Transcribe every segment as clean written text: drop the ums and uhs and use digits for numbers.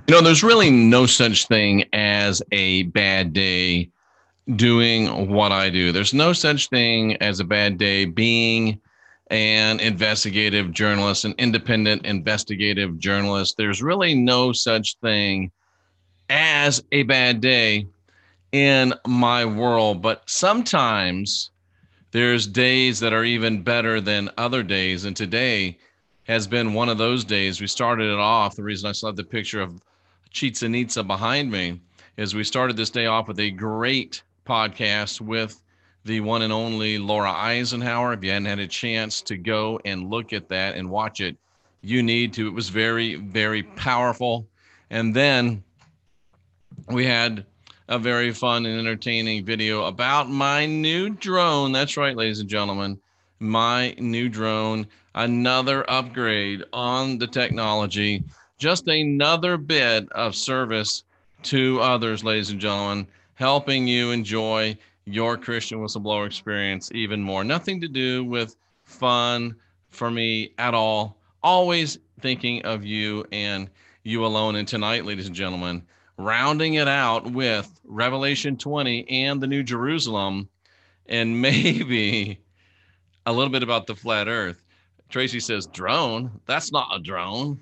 There's really no such thing as a bad day doing what I do. There's no such thing as a bad day being an investigative journalist, an independent investigative journalist. There's really no such thing as a bad day in my world. But sometimes there's days that are even better than other days. And today has been one of those days. We started it off. The reason I still have the picture of Chichen Itza behind me is we started this day off with a great podcast with the one and only Laura Eisenhower. If you hadn't had a chance to go and look at that and watch it, you need to. It was very, very powerful. And then we had a very fun and entertaining video about my new drone. That's right, ladies and gentlemen, my new drone, another upgrade on the technology, just another bit of service to others, ladies and gentlemen, helping you enjoy your Christian whistleblower experience even more. Nothing to do with fun for me at all. Always thinking of you and you alone. And tonight, ladies and gentlemen, rounding it out with Revelation 20 and the New Jerusalem, and maybe a little bit about the flat earth. Tracy says, drone? That's not a drone.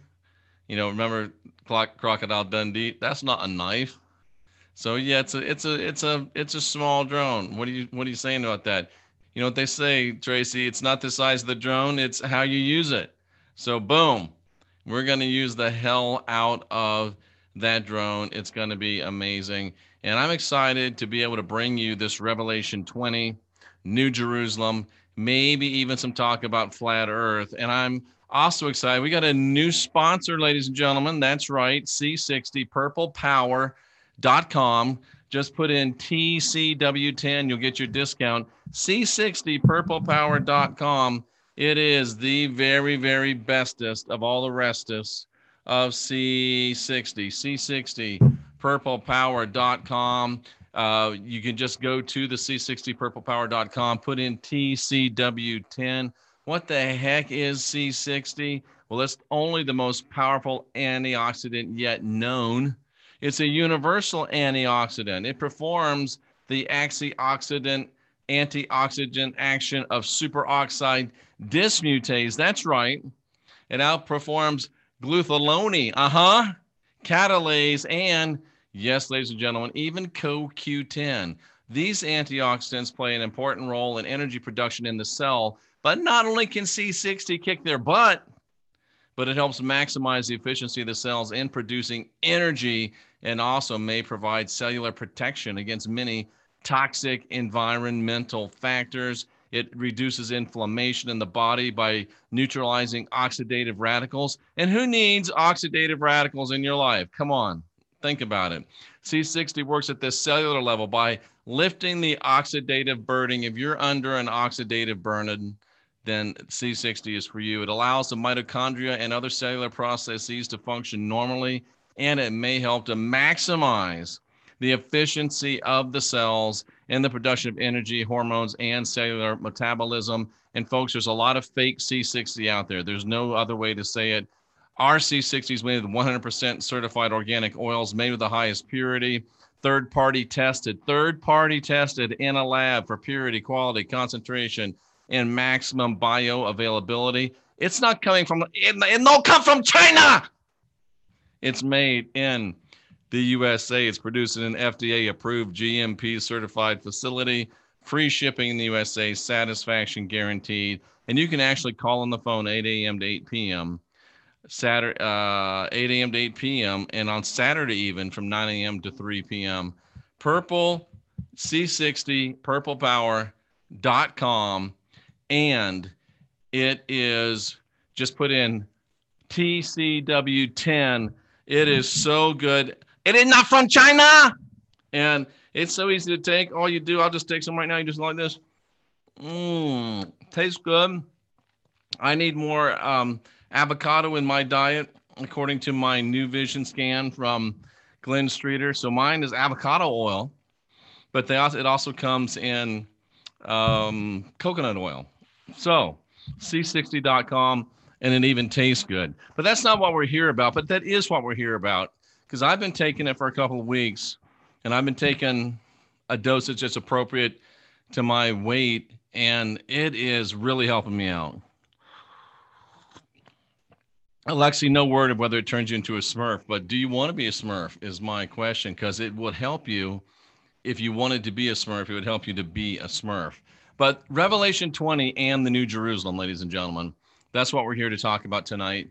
Remember Crocodile Dundee? That's not a knife. So yeah, it's a small drone. What are you saying about that? You know what they say, Tracy? It's not the size of the drone, it's how you use it. So boom, we're going to use the hell out of that drone. It's going to be amazing. And I'm excited to be able to bring you this Revelation 20, New Jerusalem, maybe even some talk about flat earth. And I'm also excited. We got a new sponsor, ladies and gentlemen. That's right, C60 purplepower.com. Just put in TCW10. You'll get your discount. C60 purplepower.com. It is the very, very bestest of all the restest of C60. C60 purplepower.com. You can just go to the C60 purplepower.com, put in TCW10. What the heck is C60? Well, it's only the most powerful antioxidant yet known. It's a universal antioxidant. It performs the antioxidant action of superoxide dismutase. That's right. It outperforms glutathione, catalase, and yes, ladies and gentlemen, even CoQ10. These antioxidants play an important role in energy production in the cell, but not only can C60 kick their butt, but it helps maximize the efficiency of the cells in producing energy and also may provide cellular protection against many toxic environmental factors. It reduces inflammation in the body by neutralizing oxidative radicals. And who needs oxidative radicals in your life? Come on, think about it. C60 works at the cellular level by lifting the oxidative burden. If you're under an oxidative burden, then C60 is for you. It allows the mitochondria and other cellular processes to function normally, and it may help to maximize the efficiency of the cells and the production of energy, hormones, and cellular metabolism. And folks, there's a lot of fake C60 out there. There's no other way to say it. Our C60 is made with 100% certified organic oils, made with the highest purity, third-party tested in a lab for purity, quality, concentration, and maximum bioavailability. It's not coming from, it don't come from China. It's made in the USA. It's produced in an FDA-approved GMP certified facility, free shipping in the USA, satisfaction guaranteed. And you can actually call on the phone 8 a.m. to 8 p.m. Saturday, 8 a.m. to 8 p.m. and on Saturday even from 9 a.m. to 3 p.m. Purple C60 purplepower.com, and it is just put in TCW10. It is so good. It is not from China, and it's so easy to take. All you do, I'll just take some right now. You just like this. Tastes good. I need more avocado in my diet, according to my new vision scan from Glenn Streeter. So mine is avocado oil, but it also comes in coconut oil. So C60.com, and it even tastes good. But that's not what we're here about, but that is what we're here about. because I've been taking it for a couple of weeks, and I've been taking a dosage that's appropriate to my weight, and it is really helping me out. Alexi, no word of whether it turns you into a Smurf, but do you want to be a Smurf is my question, because it would help you. If you wanted to be a Smurf, it would help you to be a Smurf. But Revelation 20 and the New Jerusalem, ladies and gentlemen, that's what we're here to talk about tonight.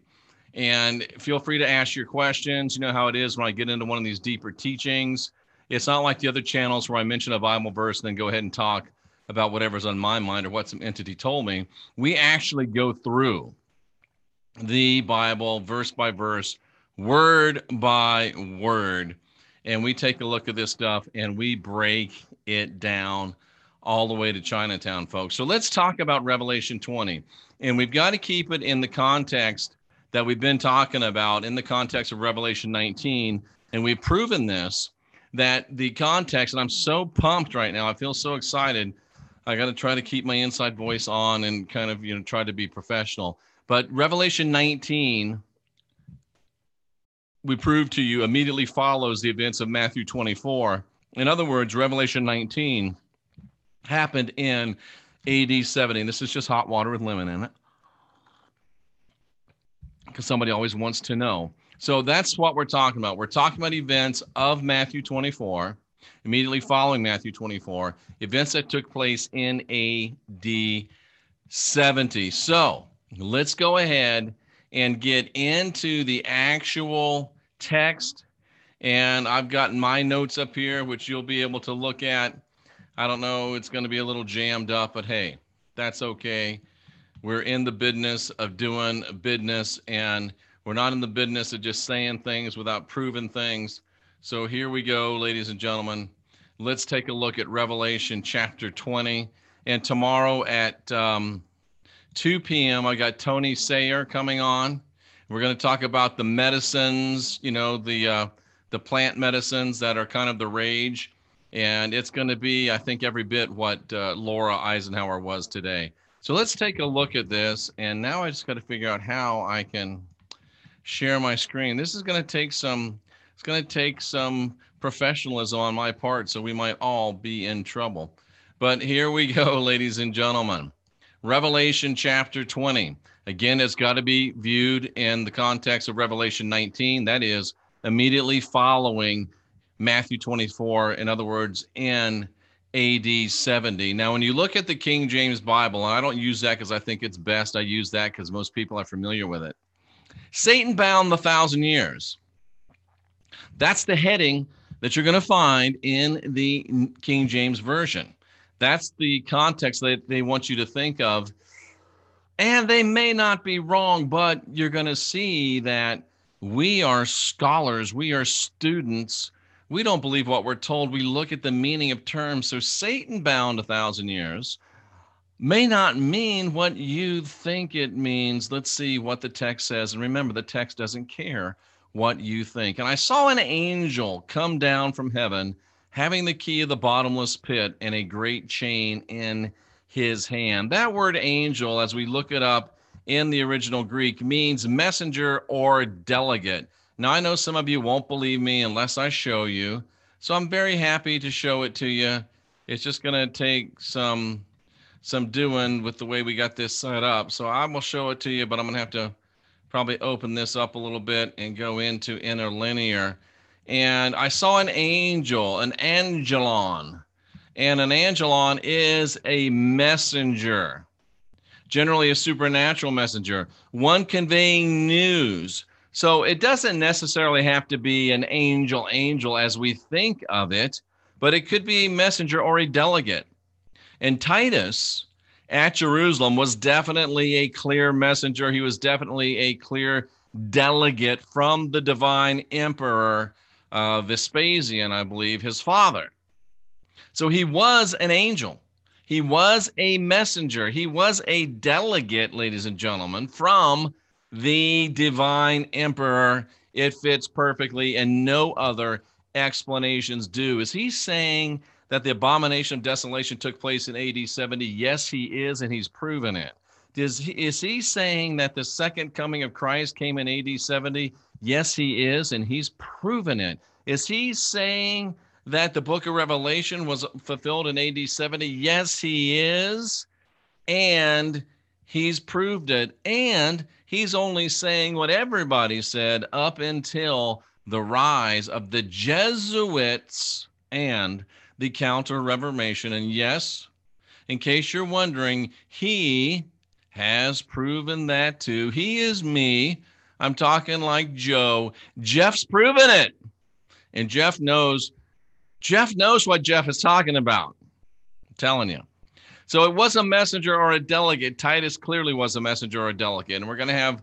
And feel free to ask your questions. You know how it is when I get into one of these deeper teachings. It's not like the other channels where I mention a Bible verse and then go ahead and talk about whatever's on my mind or what some entity told me. We actually go through the Bible verse by verse, word by word, and we take a look at this stuff and we break it down all the way to Chinatown, folks. So let's talk about Revelation 20. And we've got to keep it in the context that we've been talking about, in the context of Revelation 19. And we've proven this, that the context, and I'm so pumped right now. I feel so excited. I got to try to keep my inside voice on and kind of, try to be professional. But Revelation 19, we proved to you, immediately follows the events of Matthew 24. In other words, Revelation 19 happened in AD 70. And this is just hot water with lemon in it, because somebody always wants to know. So that's what we're talking about. We're talking about events of Matthew 24, immediately following Matthew 24, events that took place in AD 70. So let's go ahead and get into the actual text. And I've got my notes up here, which you'll be able to look at. I don't know, it's going to be a little jammed up, but hey, that's okay. We're in the business of doing business, and we're not in the business of just saying things without proving things. So here we go, ladies and gentlemen. Let's take a look at Revelation chapter 20. And tomorrow at 2 p.m., I got Tony Sayer coming on. We're going to talk about the medicines, the plant medicines that are kind of the rage. And it's going to be, I think, every bit what Laura Eisenhower was today. So let's take a look at this. And now I just got to figure out how I can share my screen. This is going to take some professionalism on my part, so we might all be in trouble. But here we go, ladies and gentlemen. Revelation chapter 20. Again, it's got to be viewed in the context of Revelation 19. That is immediately following Matthew 24, in other words, in AD 70. Now, when you look at the King James Bible, and I don't use that because I think it's best, I use that because most people are familiar with it. Satan bound the 1,000 years. That's the heading that you're going to find in the King James Version. That's the context that they want you to think of. And they may not be wrong, but you're going to see that we are scholars, we are students. We don't believe what we're told. We look at the meaning of terms. So Satan bound 1,000 years may not mean what you think it means. Let's see what the text says. And remember, the text doesn't care what you think. And I saw an angel come down from heaven, having the key of the bottomless pit and a great chain in his hand. That word angel, as we look it up in the original Greek, means messenger or delegate. Now, I know some of you won't believe me unless I show you, so I'm very happy to show it to you. It's just going to take some doing with the way we got this set up. So I will show it to you, but I'm going to have to probably open this up a little bit and go into interlinear. And I saw an angel, an angelon, and an angelon is a messenger, generally a supernatural messenger, one conveying news. So it doesn't necessarily have to be an angel as we think of it, but it could be a messenger or a delegate. And Titus at Jerusalem was definitely a clear messenger. He was definitely a clear delegate from the divine emperor Vespasian, I believe, his father. So he was an angel. He was a messenger. He was a delegate, ladies and gentlemen, from the divine emperor. It fits perfectly, and no other explanations do. Is he saying that the abomination of desolation took place in AD 70? Yes, he is, and he's proven it. Is he saying that the second coming of Christ came in AD 70? Yes, he is, and he's proven it. Is he saying that the book of Revelation was fulfilled in AD 70? Yes, he is, and he's proved it. And he's only saying what everybody said up until the rise of the Jesuits and the Counter-Reformation. And yes, in case you're wondering, he has proven that too. He is me. I'm talking like Joe. Jeff's proven it. And Jeff knows what Jeff is talking about. I'm telling you. So it was a messenger or a delegate. Titus clearly was a messenger or a delegate. And we're going to have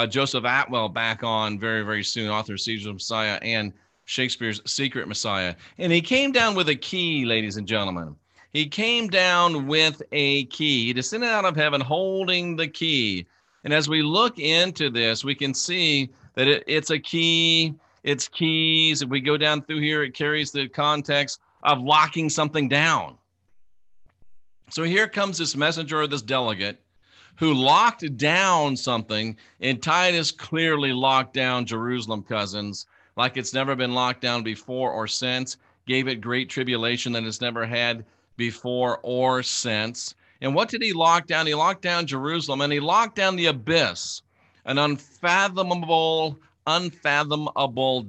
Joseph Atwell back on very, very soon, author of Caesar's Messiah and Shakespeare's Secret Messiah. And he came down with a key, ladies and gentlemen. He came down with a key. He descended out of heaven holding the key. And as we look into this, we can see that it's a key. It's keys. If we go down through here, it carries the context of locking something down. So here comes this messenger or this delegate who locked down something, and Titus clearly locked down Jerusalem, cousins, like it's never been locked down before or since, gave it great tribulation that it's never had before or since. And what did he lock down? He locked down Jerusalem, and he locked down the abyss, an unfathomable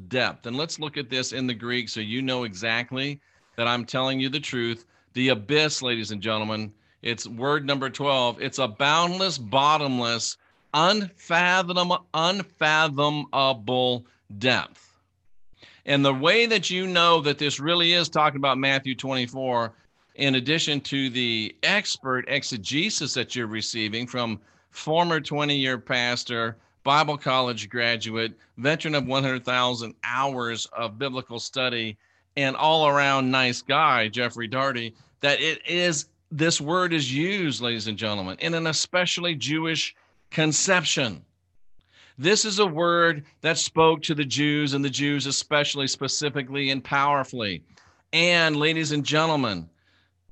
depth. And let's look at this in the Greek so you know exactly that I'm telling you the truth. The abyss, ladies and gentlemen, it's word number 12. It's a boundless, bottomless, unfathomable depth. And the way that you know that this really is talking about Matthew 24, in addition to the expert exegesis that you're receiving from former 20-year pastor, Bible college graduate, veteran of 100,000 hours of biblical study, and all-around nice guy, Jeffrey Daugherty, that this word is used, ladies and gentlemen, in an especially Jewish conception. This is a word that spoke to the Jews, and the Jews especially, specifically and powerfully. And, ladies and gentlemen,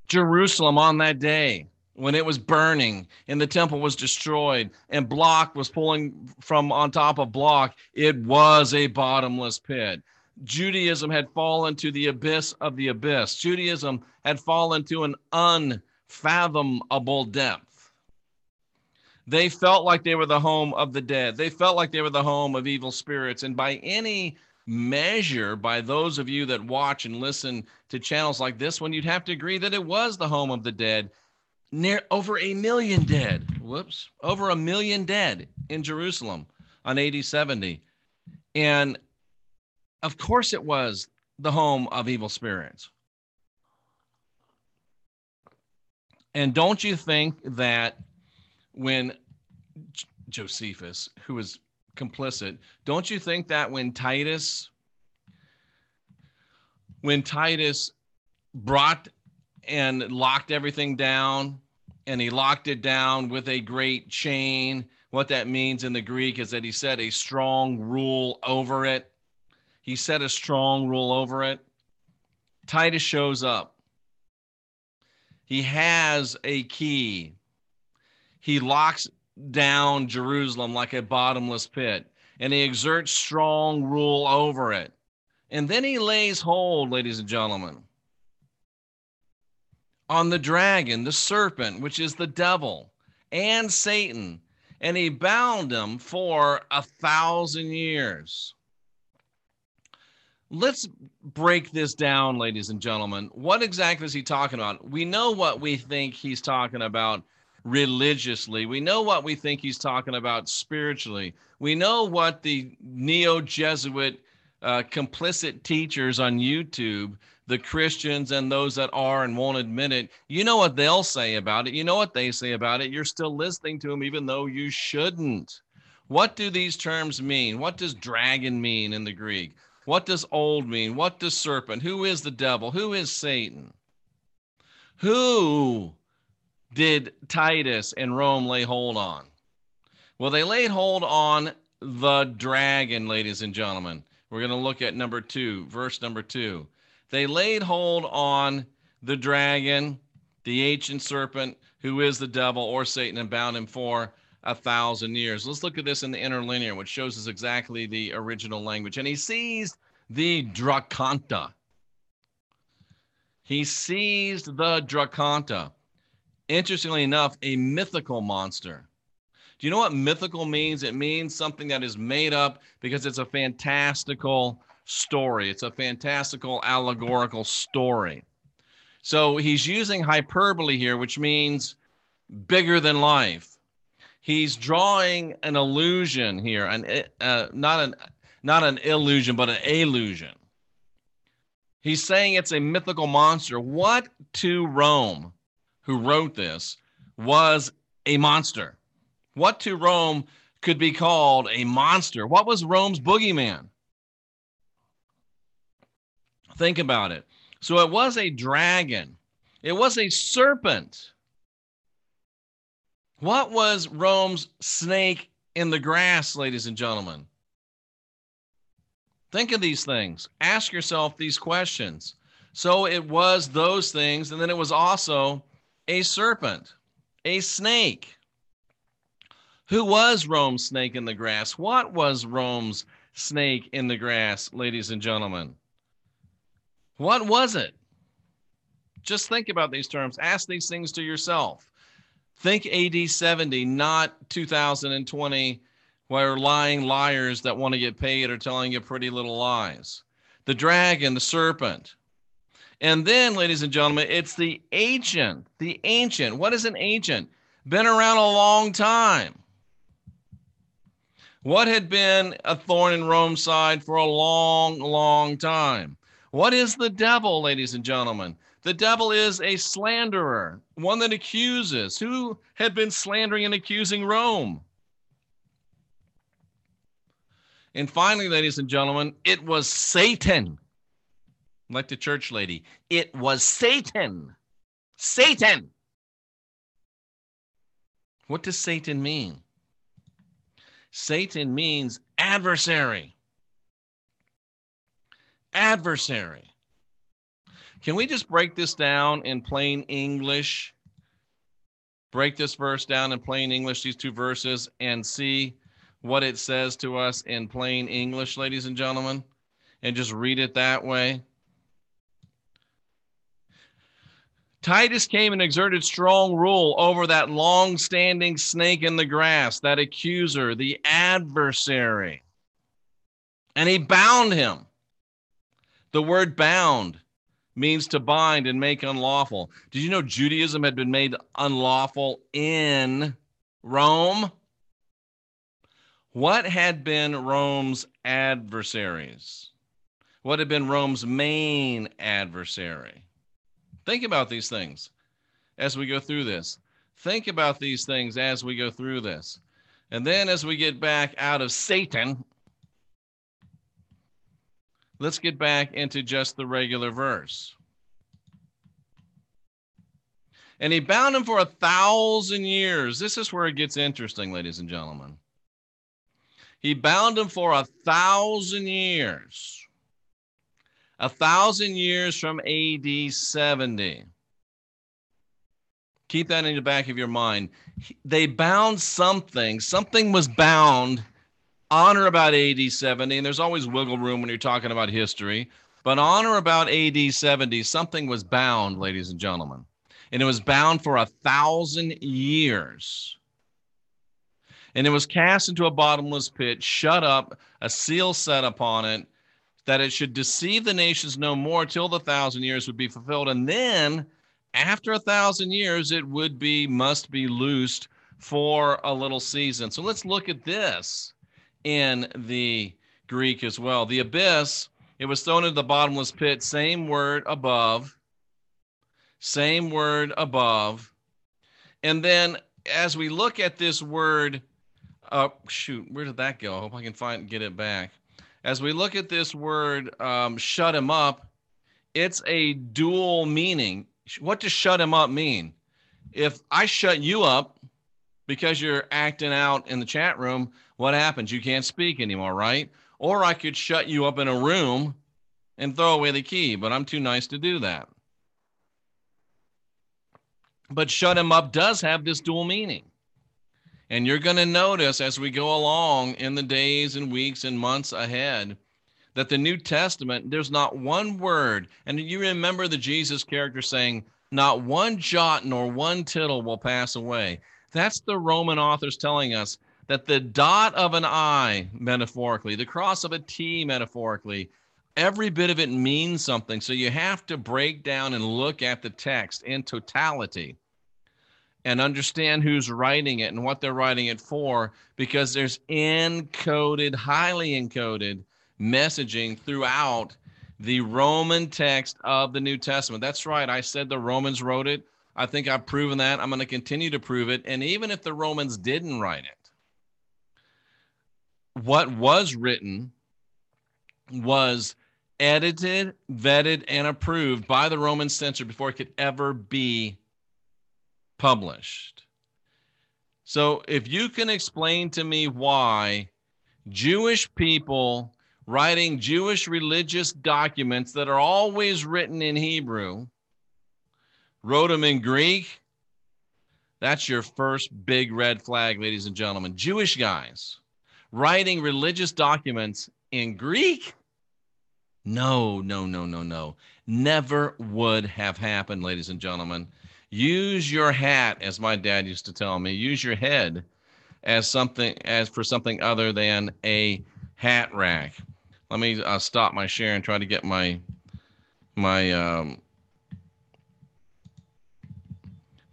Jerusalem on that day, when it was burning and the temple was destroyed and block was pulling from on top of block, it was a bottomless pit. Judaism had fallen to the abyss of the abyss. Judaism had fallen to an unfathomable depth. They felt like they were the home of the dead. They felt like they were the home of evil spirits. And by any measure, by those of you that watch and listen to channels like this one, you'd have to agree that it was the home of the dead. Over 1 million dead. Over 1 million dead in Jerusalem on AD 70. And of course it was the home of evil spirits. And don't you think that when Josephus, who was complicit, don't you think that when Titus brought and locked everything down, and he locked it down with a great chain, what that means in the Greek is that he set a strong rule over it. He set a strong rule over it. Titus shows up. He has a key. He locks down Jerusalem like a bottomless pit, and he exerts strong rule over it. And then he lays hold, ladies and gentlemen, on the dragon, the serpent, which is the devil, and Satan, and he bound them for 1,000 years. Let's break this down, ladies and gentlemen. What exactly is he talking about? We know what we think he's talking about religiously. We know what we think he's talking about spiritually. We know what the neo-Jesuit complicit teachers on YouTube, the Christians and those that are and won't admit it, you know what they'll say about it. You know what they say about it. You're still listening to them even though you shouldn't. What do these terms mean? What does dragon mean in the Greek? What does old mean? What does serpent? Who is the devil? Who is Satan? Who did Titus and Rome lay hold on? Well, they laid hold on the dragon, ladies and gentlemen. We're going to look at number 2, verse number 2. They laid hold on the dragon, the ancient serpent, who is the devil or Satan, and bound him for 1,000 years. Let's look at this in the interlinear, which shows us exactly the original language. And he seized the Dracanta. He seized the Dracanta. Interestingly enough, a mythical monster. Do you know what mythical means? It means something that is made up because it's a fantastical story. It's a fantastical allegorical story. So he's using hyperbole here, which means bigger than life. He's drawing an illusion here, not an illusion, but an illusion. He's saying it's a mythical monster. What to Rome, who wrote this, was a monster? What to Rome could be called a monster? What was Rome's boogeyman? Think about it. So it was a dragon. It was a serpent. What was Rome's snake in the grass, ladies and gentlemen? Think of these things. Ask yourself these questions. So it was those things, and then it was also a serpent, a snake. Who was Rome's snake in the grass? What was Rome's snake in the grass, ladies and gentlemen? What was it? Just think about these terms. Ask these things to yourself. Think AD 70, not 2020, where lying liars that want to get paid are telling you pretty little lies. The dragon, the serpent. And then, ladies and gentlemen, it's the ancient. The ancient. What is an ancient? Been around a long time. What had been a thorn in Rome's side for a long, long time? What is the devil, ladies and gentlemen? The devil is a slanderer, one that accuses. Who had been slandering and accusing Rome? And finally, ladies and gentlemen, it was Satan. Like the church lady, it was Satan. Satan. What does Satan mean? Satan means adversary. Adversary. Can we just break this down in plain English? Break this verse down in plain English, these two verses, and see what it says to us in plain English, ladies and gentlemen, and just read it that way. Titus came and exerted strong rule over that long-standing snake in the grass, that accuser, the adversary. And he bound him. The word bound means to bind and make unlawful. Did you know Judaism had been made unlawful in Rome? What had been Rome's adversaries? What had been Rome's main adversary? Think about these things as we go through this. Think about these things as we go through this. And then as we get back out of Satan, let's get back into just the regular verse. And he bound him for 1,000 years. This is where it gets interesting, ladies and gentlemen. He bound him for 1,000 years. 1,000 years from AD 70. Keep that in the back of your mind. They bound something. Something was bound on or about AD 70, and there's always wiggle room when you're talking about history, but on or about AD 70, something was bound, ladies and gentlemen, and it was bound for 1,000 years. And it was cast into a bottomless pit, shut up, a seal set upon it, that it should deceive the nations no more till the 1,000 years would be fulfilled. And then after 1,000 years, it must be loosed for a little season. So let's look at this in the Greek as well. The abyss, it was thrown into the bottomless pit, same word above. Same word above. And then as we look at this word, where did that go? I hope I can get it back. As we look at this word, shut him up, it's a dual meaning. What does shut him up mean? If I shut you up because you're acting out in the chat room, what happens? You can't speak anymore, right? Or I could shut you up in a room and throw away the key, but I'm too nice to do that. But shut him up does have this dual meaning. And you're going to notice as we go along in the days and weeks and months ahead that the New Testament, there's not one word. And you remember the Jesus character saying, not one jot nor one tittle will pass away. That's the Roman authors telling us that the dot of an I, metaphorically, the cross of a T, metaphorically, every bit of it means something. So you have to break down and look at the text in totality and understand who's writing it and what they're writing it for, because there's encoded, highly encoded messaging throughout the Roman text of the New Testament. That's right. I said the Romans wrote it. I think I've proven that. I'm going to continue to prove it. And even if the Romans didn't write it, what was written was edited, vetted, and approved by the Roman censor before it could ever be published. So if you can explain to me why Jewish people writing Jewish religious documents that are always written in Hebrew wrote them in Greek, that's your first big red flag, ladies and gentlemen. Jewish guys writing religious documents in Greek? No. Never would have happened, ladies and gentlemen. Use your hat, as my dad used to tell me. Use your head as for something other than a hat rack. Let me stop my share and try to get my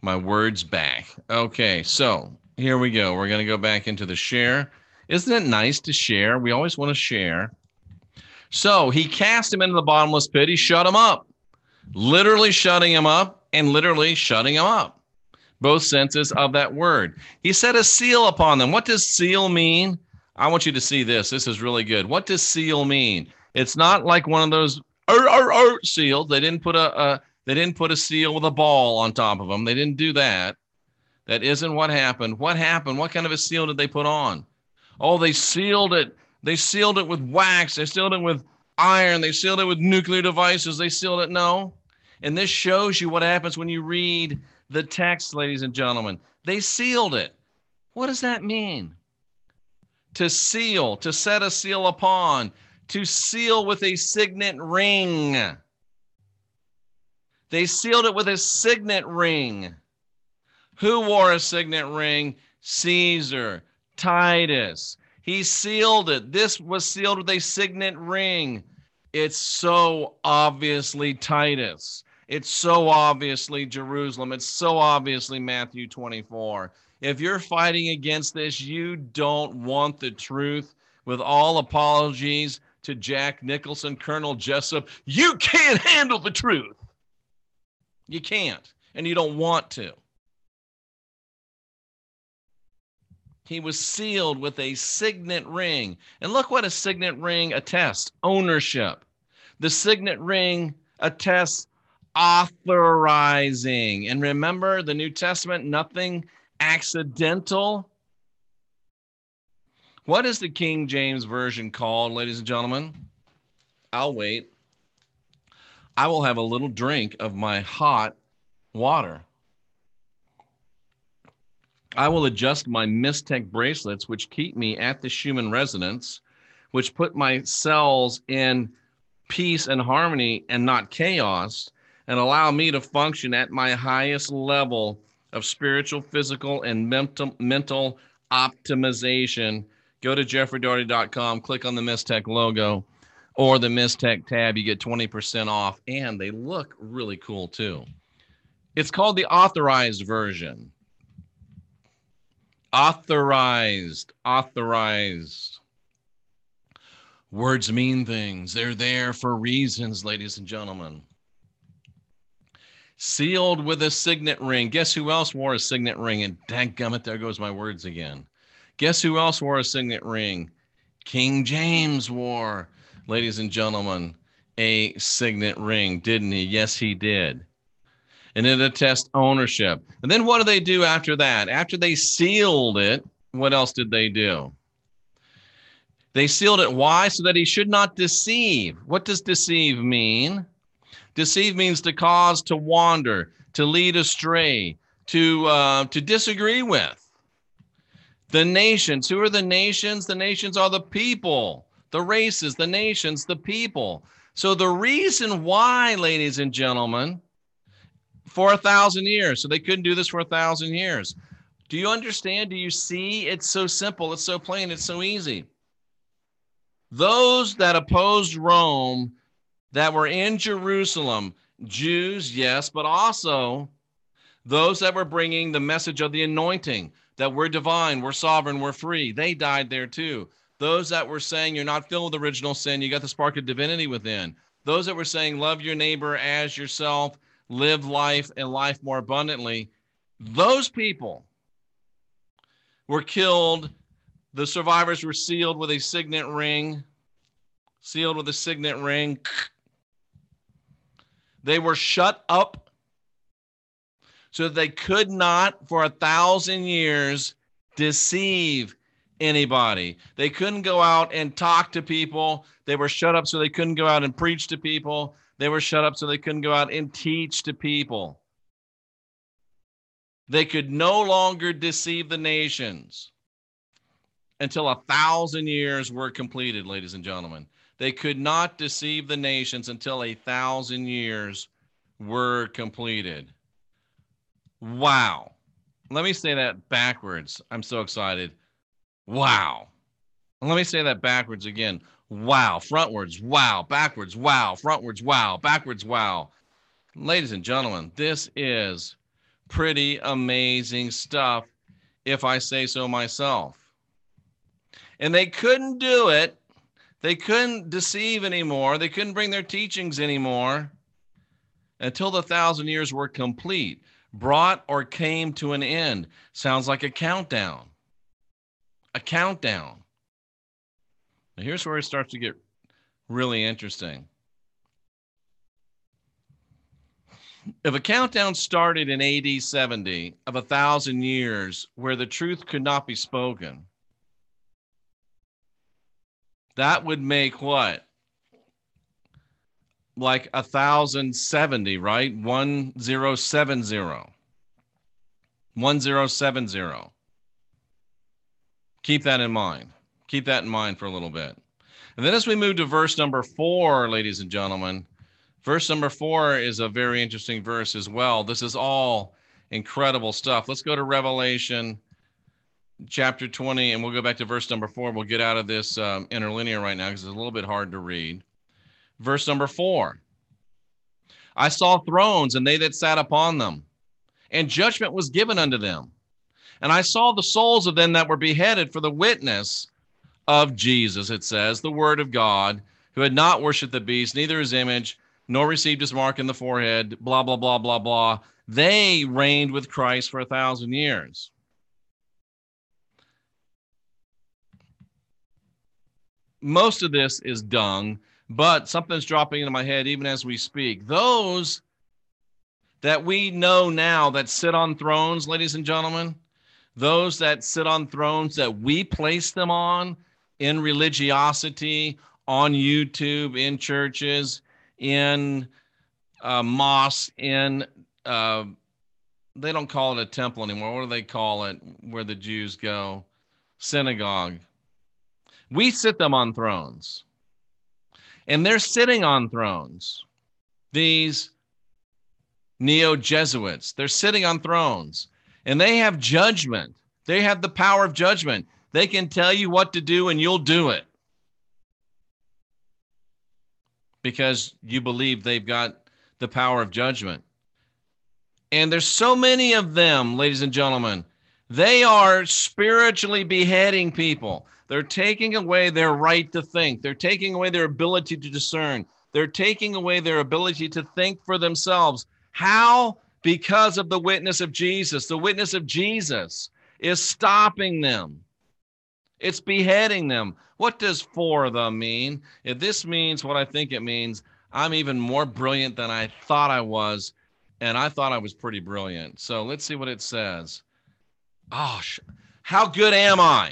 words back. Okay, so here we go. We're going to go back into the share. Isn't it nice to share? We always want to share. So he cast him into the bottomless pit. He shut him up, literally shutting him up and literally shutting him up. Both senses of that word. He set a seal upon them. What does seal mean? I want you to see this. This is really good. What does seal mean? It's not like one of those seals. They didn't put a seal with a ball on top of them. They didn't do that. That isn't what happened. What happened? What kind of a seal did they put on? Oh, they sealed it. They sealed it with wax. They sealed it with iron. They sealed it with nuclear devices. They sealed it. No. And this shows you what happens when you read the text, ladies and gentlemen. They sealed it. What does that mean? To seal, to set a seal upon, to seal with a signet ring. They sealed it with a signet ring. Who wore a signet ring? Caesar, Titus. He sealed it. This was sealed with a signet ring. It's so obviously Titus. It's so obviously Jerusalem. It's so obviously Matthew 24. If you're fighting against this, you don't want the truth. With all apologies to Jack Nicholson, Colonel Jessup, you can't handle the truth. You can't, and you don't want to. He was sealed with a signet ring. And look what a signet ring attests: ownership. The signet ring attests authorizing. And remember, the New Testament, nothing accidental. What is the King James Version called, ladies and gentlemen? I'll wait. I will have a little drink of my hot water. I will adjust my Mystech bracelets, which keep me at the Schumann resonance, which put my cells in peace and harmony and not chaos, and allow me to function at my highest level of spiritual, physical, and mental optimization. Go to jeffreydaugherty.com, click on the Mystech logo or the Mystech tab. You get 20% off, and they look really cool too. It's called the authorized version. Authorized. Words mean things. They're there for reasons, ladies and gentlemen. Sealed with a signet ring. Guess who else wore a signet ring? And dadgummit, there goes my words again. Guess who else wore a signet ring? King James wore, ladies and gentlemen, a signet ring, didn't he? Yes, he did. And it attests ownership. And then what do they do after that? After they sealed it, what else did they do? They sealed it. Why? So that he should not deceive. What does deceive mean? Deceive means to cause to wander, to lead astray, to disagree with. The nations. Who are the nations? The nations are the people. The races, the nations, the people. So the reason why, ladies and gentlemen, for 1,000 years, so they couldn't do this for 1,000 years. Do you understand? Do you see? It's so simple. It's so plain. It's so easy. Those that opposed Rome, that were in Jerusalem, Jews, yes, but also those that were bringing the message of the anointing, that we're divine, we're sovereign, we're free, they died there too. Those that were saying you're not filled with original sin, you got the spark of divinity within. Those that were saying love your neighbor as yourself, live life and life more abundantly, those people were killed. The survivors were sealed with a signet ring. Sealed with a signet ring. They were shut up so that they could not, for 1,000 years, deceive anybody. They couldn't go out and talk to people. They were shut up so they couldn't go out and preach to people. They were shut up so they couldn't go out and teach to people. They could no longer deceive the nations until 1,000 years were completed, ladies and gentlemen. They could not deceive the nations until 1,000 years were completed. Wow. Let me say that backwards. I'm so excited. Wow. Let me say that backwards again. Wow. Frontwards. Wow. Backwards. Wow. Frontwards. Wow. Backwards. Wow. Ladies and gentlemen, this is pretty amazing stuff, if I say so myself. And they couldn't do it. They couldn't deceive anymore. They couldn't bring their teachings anymore until the 1,000 years were complete, brought or came to an end. Sounds like a countdown. A countdown. Now here's where it starts to get really interesting. If a countdown started in AD 70 of 1,000 years where the truth could not be spoken, that would make what? Like 1,070, right? 1070. 1070. Keep that in mind. Keep that in mind for a little bit. And then as we move to verse number 4, ladies and gentlemen, verse number 4 is a very interesting verse as well. This is all incredible stuff. Let's go to Revelation chapter 20, and we'll go back to verse number 4. We'll get out of this interlinear right now because it's a little bit hard to read. Verse number 4. I saw thrones, and they that sat upon them, and judgment was given unto them. And I saw the souls of them that were beheaded for the witness of Jesus, it says, the word of God, who had not worshipped the beast, neither his image, nor received his mark in the forehead, blah, blah, blah, blah, blah. They reigned with Christ for 1,000 years. Most of this is dung, but something's dropping into my head even as we speak. Those that we know now that sit on thrones, ladies and gentlemen, those that sit on thrones that we place them on in religiosity, on YouTube, in churches, in mosques, in, they don't call it a temple anymore. What do they call it where the Jews go? Synagogue. We sit them on thrones. And they're sitting on thrones. These neo-Jesuits, they're sitting on thrones. And they have judgment. They have the power of judgment. They can tell you what to do and you'll do it. Because you believe they've got the power of judgment. And there's so many of them, ladies and gentlemen. They are spiritually beheading people. They're taking away their right to think. They're taking away their ability to discern. They're taking away their ability to think for themselves. How? Because of the witness of Jesus. The witness of Jesus is stopping them. It's beheading them. What does for them mean? If this means what I think it means, I'm even more brilliant than I thought I was, and I thought I was pretty brilliant. So let's see what it says. Oh, how good am I?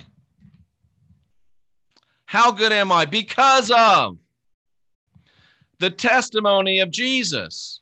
How good am I? Because of the testimony of Jesus.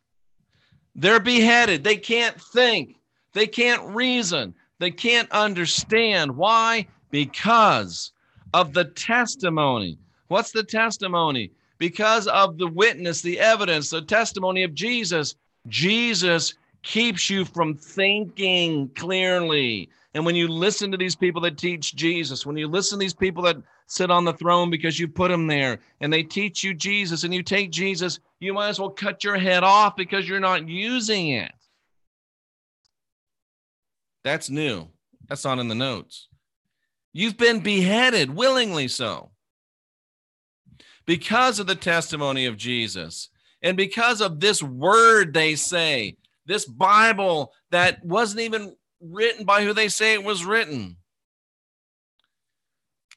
They're beheaded. They can't think. They can't reason. They can't understand. Why? Because of the testimony. What's the testimony? Because of the witness, the evidence, the testimony of Jesus. Jesus keeps you from thinking clearly. And when you listen to these people that teach Jesus, when you listen to these people that sit on the throne because you put them there, and they teach you Jesus, and you take Jesus, you might as well cut your head off because you're not using it. That's new. That's not in the notes. You've been beheaded, willingly so, because of the testimony of Jesus, and because of this word they say, this Bible that wasn't even written by who they say it was written.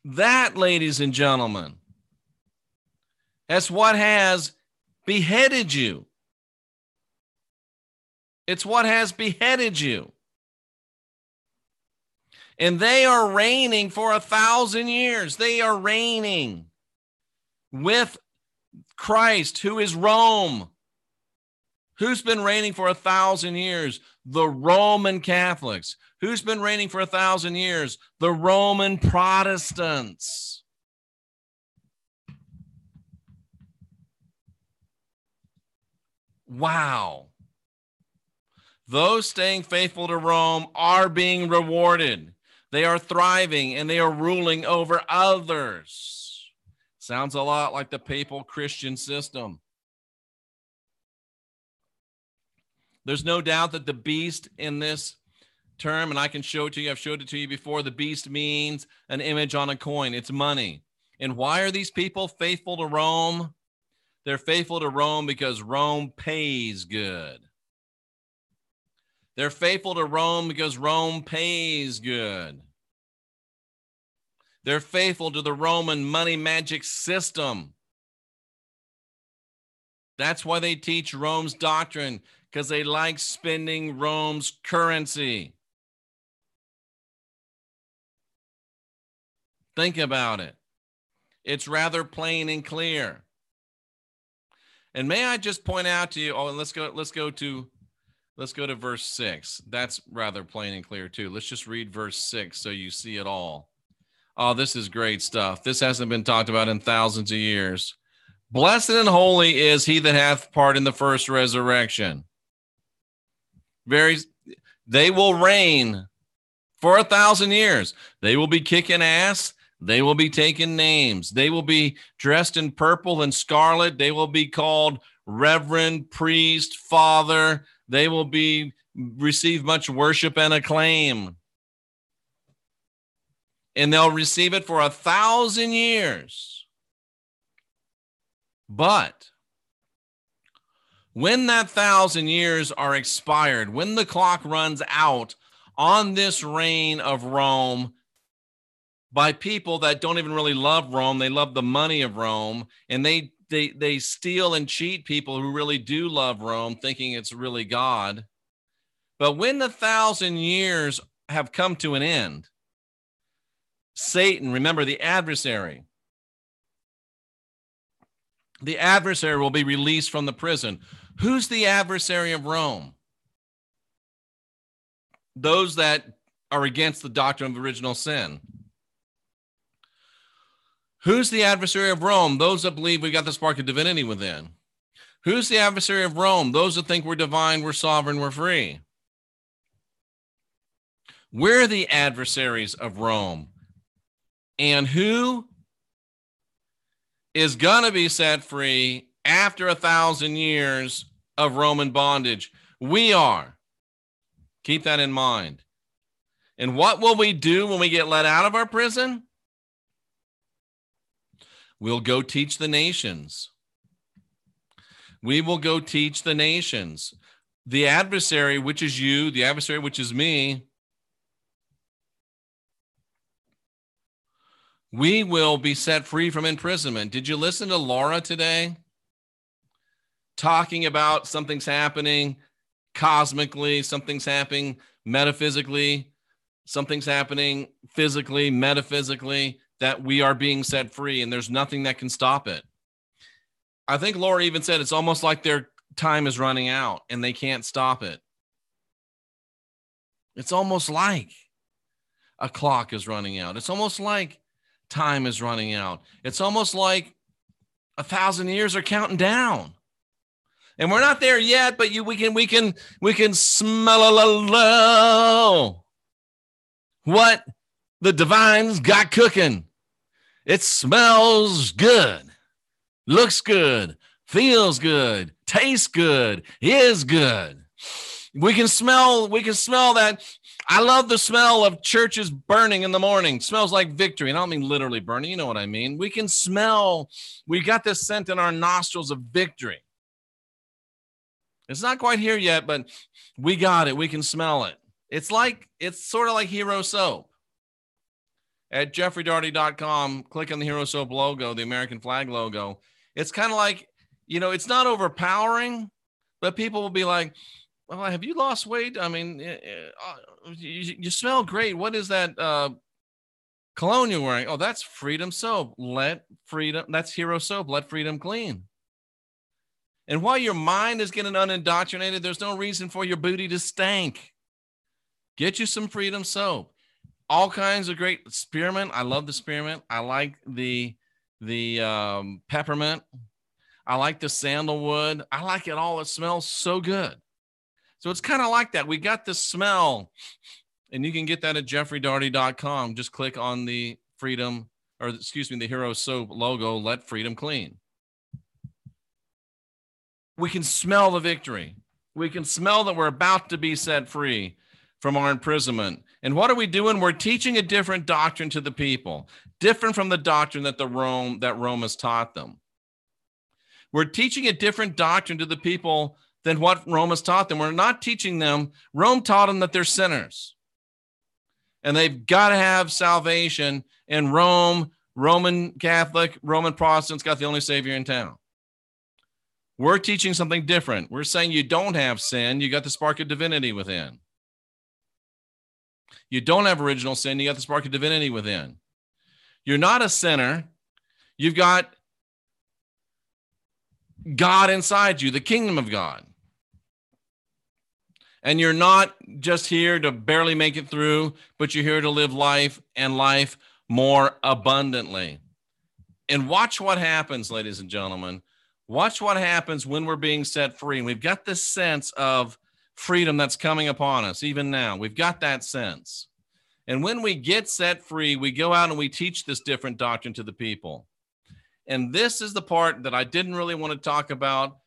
That, ladies and gentlemen, that's what has beheaded you. It's what has beheaded you. And they are reigning for 1,000 years. They are reigning with Christ, who is Rome. Who's been reigning for 1,000 years? The Roman Catholics. Who's been reigning for 1,000 years? The Roman Protestants. Wow. Those staying faithful to Rome are being rewarded. They are thriving and they are ruling over others. Sounds a lot like the papal Christian system. There's no doubt that the beast in this term, and I can show it to you, I've showed it to you before, the beast means an image on a coin. It's money. And why are these people faithful to Rome? They're faithful to Rome because Rome pays good. They're faithful to Rome because Rome pays good. They're faithful to the Roman money magic system. That's why they teach Rome's doctrine, because they like spending Rome's currency. Think about it. It's rather plain and clear. And may I just point out to you, let's go to verse 6. That's rather plain and clear too. Let's just read verse 6 so you see it all. Oh, this is great stuff. This hasn't been talked about in thousands of years. Blessed and holy is he that hath part in the first resurrection. They will reign for 1,000 years. They will be kicking ass. They will be taking names. They will be dressed in purple and scarlet. They will be called reverend, priest, father. They will receive much worship and acclaim. And they'll receive it for 1,000 years. But when that 1,000 years are expired, when the clock runs out on this reign of Rome by people that don't even really love Rome, they love the money of Rome, and they steal and cheat people who really do love Rome, thinking it's really God. But when the 1,000 years have come to an end, Satan, remember the adversary will be released from the prison. Who's the adversary of Rome? Those that are against the doctrine of original sin. Who's the adversary of Rome? Those that believe we got the spark of divinity within. Who's the adversary of Rome? Those that think we're divine, we're sovereign, we're free. We're the adversaries of Rome. And who is going to be set free after 1,000 years of Roman bondage? We are. Keep that in mind. And what will we do when we get let out of our prison? We'll go teach the nations. We will go teach the nations. The adversary, which is you, the adversary, which is me, we will be set free from imprisonment. Did you listen to Laura today? Talking about something's happening cosmically, something's happening metaphysically, something's happening physically, metaphysically, that we are being set free and there's nothing that can stop it. I think Laura even said it's almost like their time is running out and they can't stop it. It's almost like a clock is running out. It's almost like time is running out. It's almost like 1,000 years are counting down. And we're not there yet, but we can smell what the divine's got cooking. It smells good, looks good, feels good, tastes good, is good. We can smell that. I love the smell of churches burning in the morning. It smells like victory. And I don't mean literally burning. You know what I mean? We can smell, we got this scent in our nostrils of victory. It's not quite here yet, but we got it. We can smell it. It's sort of like Hero Soap. At jeffreydaugherty.com, click on the Hero Soap logo, the American flag logo. It's kind of like, it's not overpowering, but people will be like, well, have you lost weight? I mean, you smell great. What is that cologne you're wearing? Oh, that's Freedom Soap. That's Hero Soap. Let freedom clean. And while your mind is getting unindoctrinated, there's no reason for your booty to stink. Get you some Freedom Soap. All kinds of great spearmint. I love the spearmint. I like the peppermint. I like the sandalwood. I like it all. It smells so good. So it's kind of like that. We got the smell, and you can get that at jeffreydaugherty.com. Just click on the the Hero Soap logo, Let Freedom Clean. We can smell the victory. We can smell that we're about to be set free from our imprisonment. And what are we doing? We're teaching a different doctrine to the people, different from the doctrine that Rome has taught them. We're teaching a different doctrine to the people than what Rome has taught them. We're not teaching them. Rome taught them that they're sinners, and they've got to have salvation. And Roman Catholic, Roman Protestants got the only Savior in town. We're teaching something different. We're saying you don't have sin. You got the spark of divinity within. You don't have original sin. You got the spark of divinity within. You're not a sinner. You've got God inside you, the kingdom of God. And you're not just here to barely make it through, but you're here to live life and life more abundantly. And watch what happens, ladies and gentlemen. Watch what happens when we're being set free. And we've got this sense of freedom that's coming upon us even now. We've got that sense. And when we get set free, we go out and we teach this different doctrine to the people. And this is the part that I didn't really want to talk about,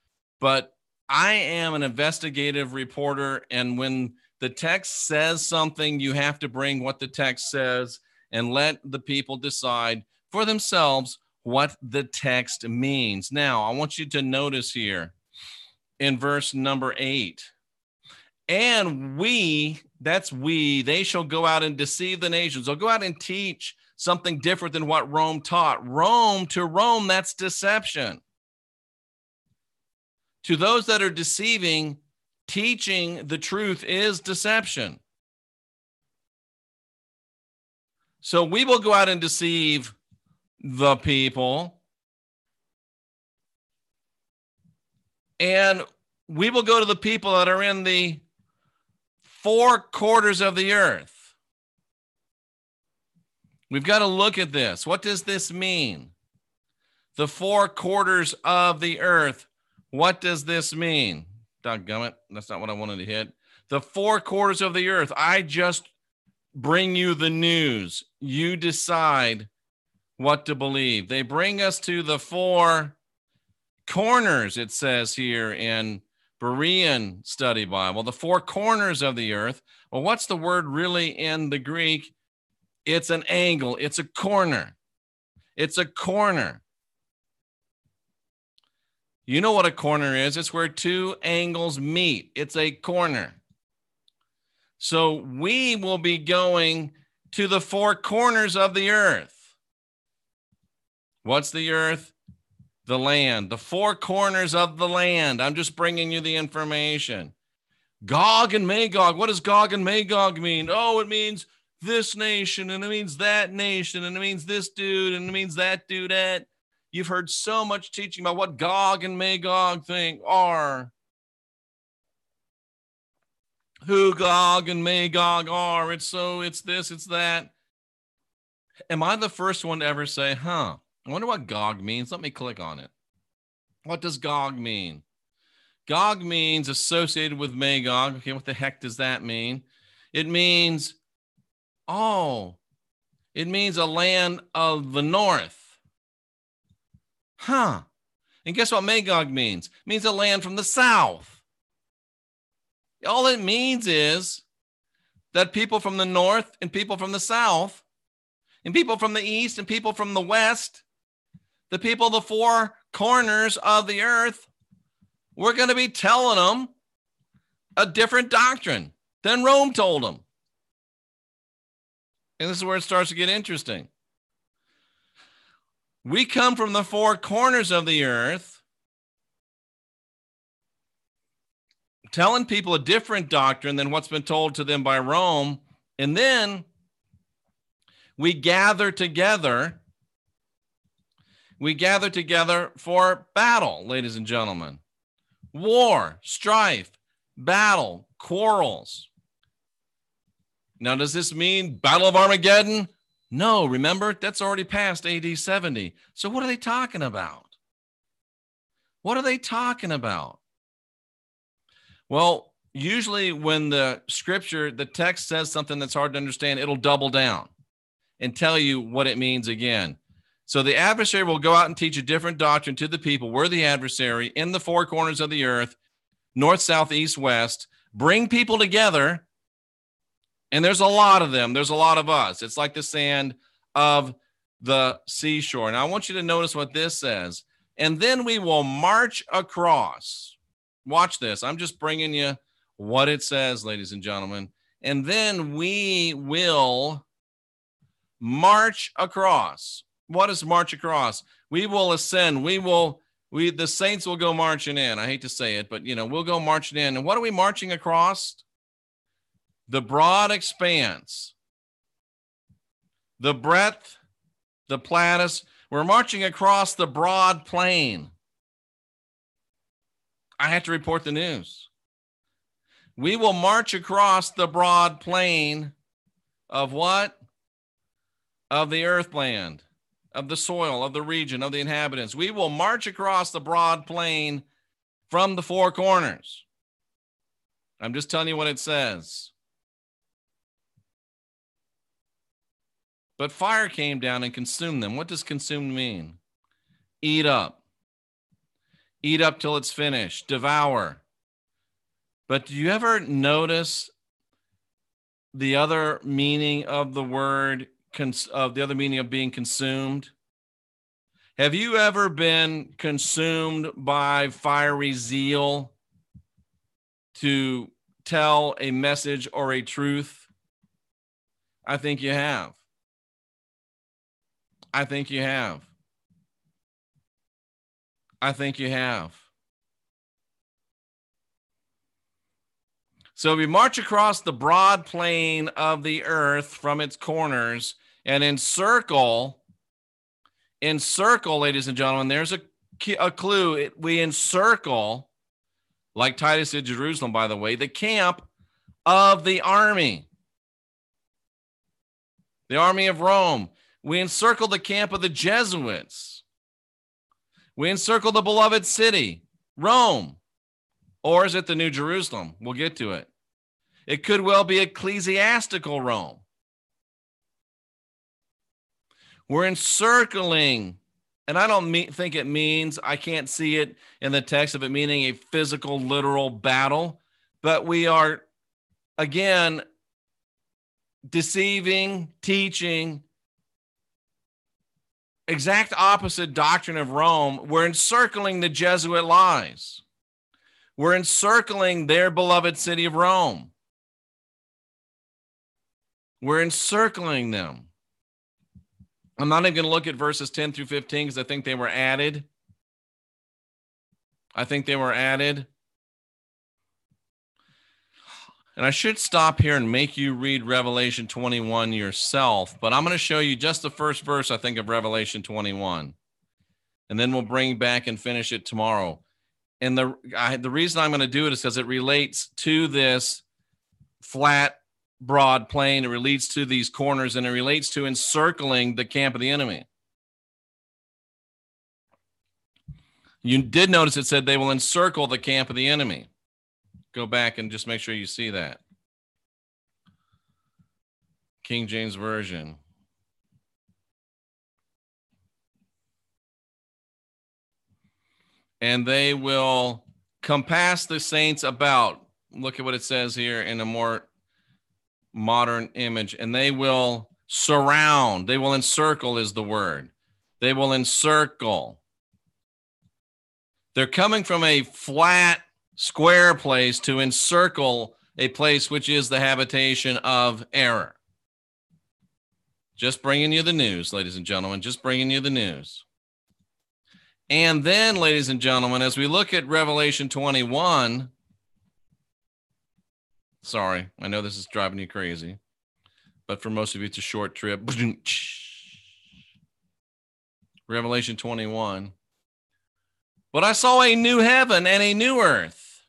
but I am an investigative reporter. And when the text says something, you have to bring what the text says and let the people decide for themselves what the text means. Now, I want you to notice here in verse number 8, and they shall go out and deceive the nations. They'll go out and teach something different than what Rome taught. To Rome, that's deception. To those that are deceiving, teaching the truth is deception. So we will go out and deceive the people, and we will go to the people that are in the 4 quarters of the earth. We've got to look at this. What does this mean? The 4 quarters of the earth. What does this mean? Doggone, that's not what I wanted to hit. The 4 quarters of the earth. I just bring you the news. You decide what to believe. They bring us to the 4 corners, it says here in Berean Study Bible, the 4 corners of the earth. Well, what's the word really in the Greek? It's an angle. It's a corner. It's a corner. You know what a corner is? It's where 2 angles meet. It's a corner. So we will be going to the 4 corners of the earth. What's the earth? The land. The 4 corners of the land. I'm just bringing you the information. Gog and Magog. What does Gog and Magog mean? Oh, it means this nation, and it means that nation, and it means this dude, and it means that dudette. You've heard so much teaching about what Gog and Magog are. who Gog and Magog are. It's this, it's that. Am I the first one to ever say, I wonder what Gog means? Let me click on it. What does Gog mean? Gog means associated with Magog. Okay, what the heck does that mean? It means, it means a land of the north. And guess what Magog means? It means a land from the south. All it means is that people from the north and people from the south and people from the east and people from the west, the people of the four corners of the earth, we're going to be telling them a different doctrine than Rome told them. And this is where it starts to get interesting. We come from the four corners of the earth, telling people a different doctrine than what's been told to them by Rome, and then we gather together. We gather together for battle, ladies and gentlemen. War, strife, battle, quarrels. Now, does this mean Battle of Armageddon? No, remember, that's already past AD 70. So what are they talking about? What are they talking about? Well, usually when the scripture, the text says something that's hard to understand, it'll double down and tell you what it means again. So the adversary will go out and teach a different doctrine to the people. We're the adversary in the four corners of the earth, north, south, east, west, bring people together. And there's a lot of them. There's a lot of us. It's like the sand of the seashore. Now, I want you to notice what this says. And then we will march across. Watch this. I'm just bringing you what it says, ladies and gentlemen. And then we will march across. What is march across? We will ascend. The saints will go marching in. I hate to say it, but, we'll go marching in. And what are we marching across? The broad expanse, the breadth, the platis. We're marching across the broad plain. I have to report the news. We will march across the broad plain of what? Of the earthland, of the soil, of the region, of the inhabitants. We will march across the broad plain from the four corners. I'm just telling you what it says. But fire came down and consumed them. What does consumed mean? Eat up. Eat up till it's finished. Devour. But do you ever notice the other meaning of the word, the other meaning of being consumed? Have you ever been consumed by fiery zeal to tell a message or a truth? I think you have. I think you have. I think you have. So we march across the broad plain of the earth from its corners and encircle, ladies and gentlemen, there's a clue. We encircle, like Titus did Jerusalem, by the way, the camp of the army of Rome. We encircle the camp of the Jesuits. We encircle the beloved city, Rome. Or is it the New Jerusalem? We'll get to it. It could well be ecclesiastical Rome. We're encircling, and I don't think it means, I can't see it in the text of it meaning a physical, literal battle, but we are, again, deceiving, teaching, exact opposite doctrine of Rome. We're encircling the Jesuit lies. We're encircling their beloved city of Rome. We're encircling them. I'm not even going to look at verses 10 through 15 because I think they were added. And I should stop here and make you read Revelation 21 yourself, but I'm going to show you just the first verse, I think, of Revelation 21. And then we'll bring back and finish it tomorrow. And the reason I'm going to do it is because it relates to this flat, broad plane. It relates to these corners, and it relates to encircling the camp of the enemy. You did notice it said they will encircle the camp of the enemy. Go back and just make sure you see that. King James Version. And they will compass the saints about. Look at what it says here in a more modern image. And they will surround. They will encircle is the word. They will encircle. They're coming from a flat, square place to encircle a place which is the habitation of error. Just bringing you the news, ladies and gentlemen. Just bringing you the news. And then, ladies and gentlemen, as we look at Revelation 21, sorry, I know this is driving you crazy, but for most of you, it's a short trip. Revelation 21. But I saw a new heaven and a new earth.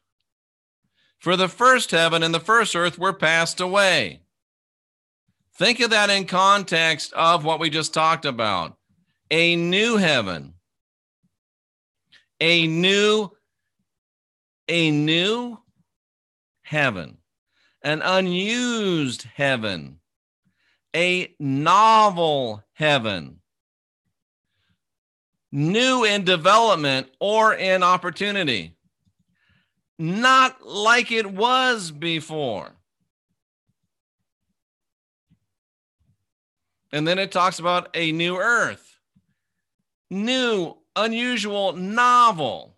For the first heaven and the first earth were passed away. Think of that in context of what we just talked about. A new heaven. A new heaven. An unused heaven. A novel heaven. New in development or in opportunity. Not like it was before. And then it talks about a new earth. New, unusual, novel.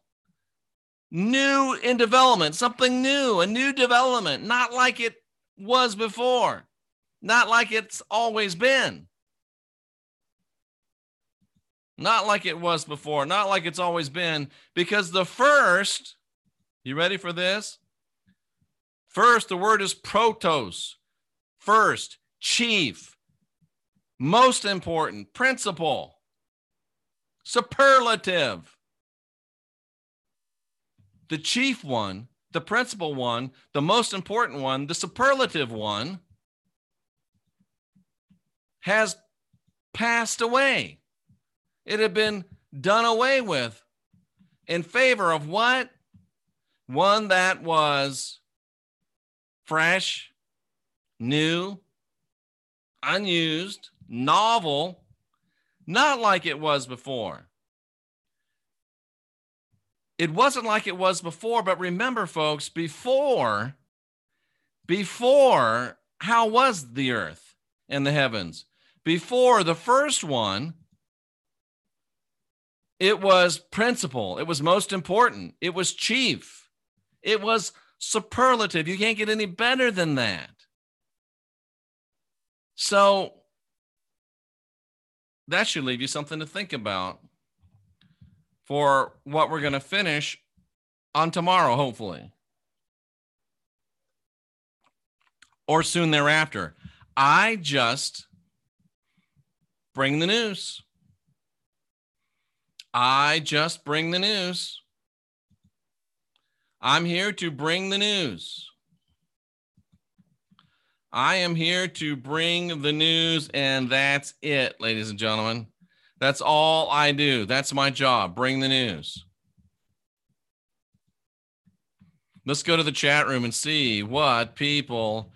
New in development, something new, a new development. Not like it was before. Not like it's always been. Not like it was before, not like it's always been, because the first, you ready for this? First, the word is protos. First, chief, most important, principal, superlative. The chief one, the principal one, the most important one, the superlative one has passed away. It had been done away with in favor of what? One that was fresh, new, unused, novel, not like it was before. It wasn't like it was before, but remember, folks, before, how was the earth and the heavens? Before the first one, it was principal. It was most important. It was chief. It was superlative. You can't get any better than that. So that should leave you something to think about for what we're going to finish on tomorrow, hopefully, or soon thereafter. I just bring the news. I just bring the news. I'm here to bring the news. I am here to bring the news, and that's it, ladies and gentlemen. That's all I do. That's my job. Bring the news. Let's go to the chat room and see what people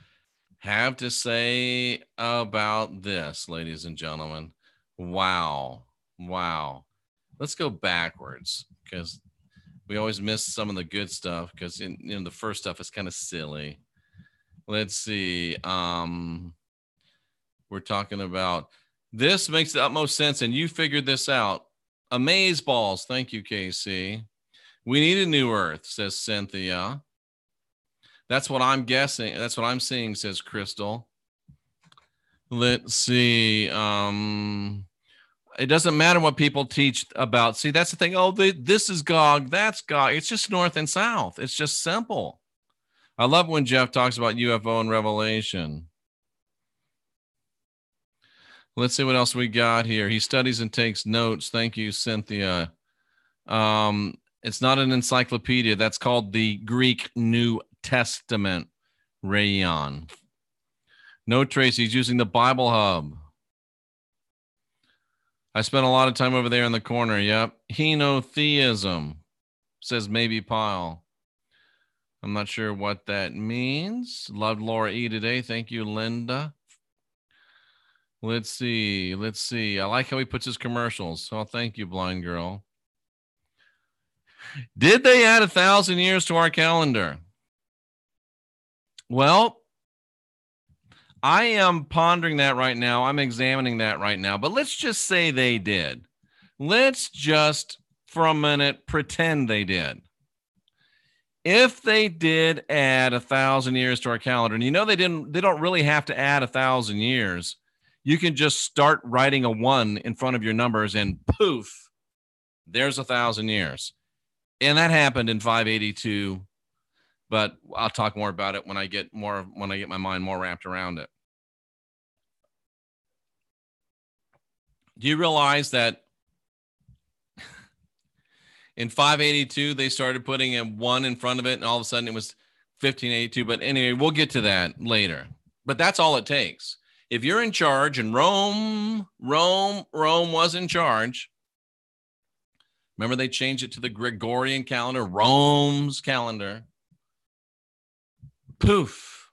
have to say about this, ladies and gentlemen. Wow. Wow. Let's go backwards because we always miss some of the good stuff because the first stuff is kind of silly. Let's see. We're talking about this makes the utmost sense, and you figured this out. Amaze balls. Thank you, KC. We need a new earth, says Cynthia. That's what I'm guessing. That's what I'm seeing, says Crystal. Let's see. It doesn't matter what people teach about. See, that's the thing. Oh, this is Gog. That's Gog. It's just north and south. It's just simple. I love when Jeff talks about UFO and Revelation. Let's see what else we got here. He studies and takes notes. Thank you, Cynthia. It's not an encyclopedia. That's called the Greek New Testament. Rayon. No, Tracy, he's using the Bible Hub. I spent a lot of time over there in the corner. Yep. Henotheism, says maybe Pyle. I'm not sure what that means. Loved Laura E. today. Thank you, Linda. Let's see. I like how he puts his commercials. Oh, thank you, blind girl. Did they add 1,000 years to our calendar? Well, I am pondering that right now. I'm examining that right now. But let's just say they did. Let's just, for a minute, pretend they did. If they did add 1,000 years to our calendar, and they don't really have to add 1,000 years. You can just start writing a 1 in front of your numbers and poof, there's 1,000 years. And that happened in 582, but I'll talk more about it when I get my mind more wrapped around it. Do you realize that in 582, they started putting a 1 in front of it, and all of a sudden it was 1582. But anyway, we'll get to that later. But that's all it takes. If you're in charge, and Rome was in charge. Remember, they changed it to the Gregorian calendar, Rome's calendar. Poof,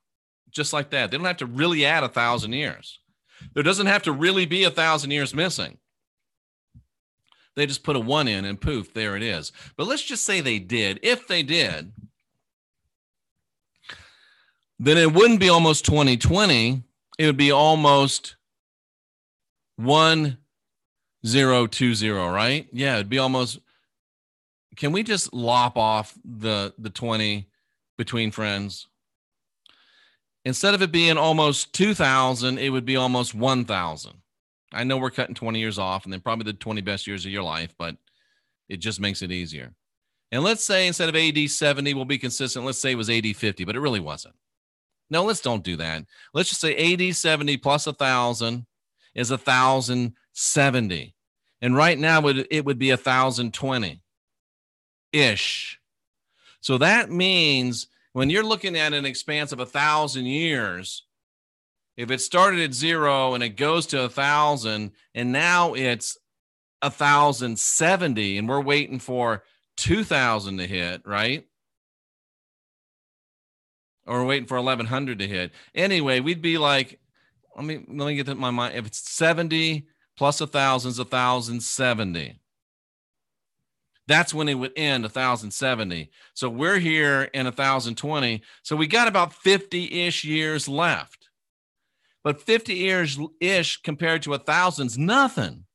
just like that. They don't have to really add 1,000 years. There doesn't have to really be 1,000 years missing. They just put a 1 in and poof, there it is. But let's just say they did. If they did, then it wouldn't be almost 2020. It would be almost 1020, right? Yeah, it'd be almost. Can we just lop off the 20 between friends? Instead of it being almost 2,000, it would be almost 1,000. I know we're cutting 20 years off, and they're probably the 20 best years of your life, but it just makes it easier. And let's say instead of AD 70, we'll be consistent. Let's say it was AD 50, but it really wasn't. No, let's don't do that. Let's just say AD 70 plus 1,000 is 1,070. And right now it would be 1,020-ish. So that means when you're looking at an expanse of 1,000 years, if it started at 0 and it goes to 1,000, and now it's 1,070, and we're waiting for 2,000 to hit, right? Or we're waiting for 1,100 to hit. Anyway, we'd be like, let me get that in my mind. If it's 70 plus 1,000 is 1,070. That's when it would end, 1,070. So we're here in 1,020. So we got about 50-ish years left. But 50 years-ish compared to 1,000 is nothing.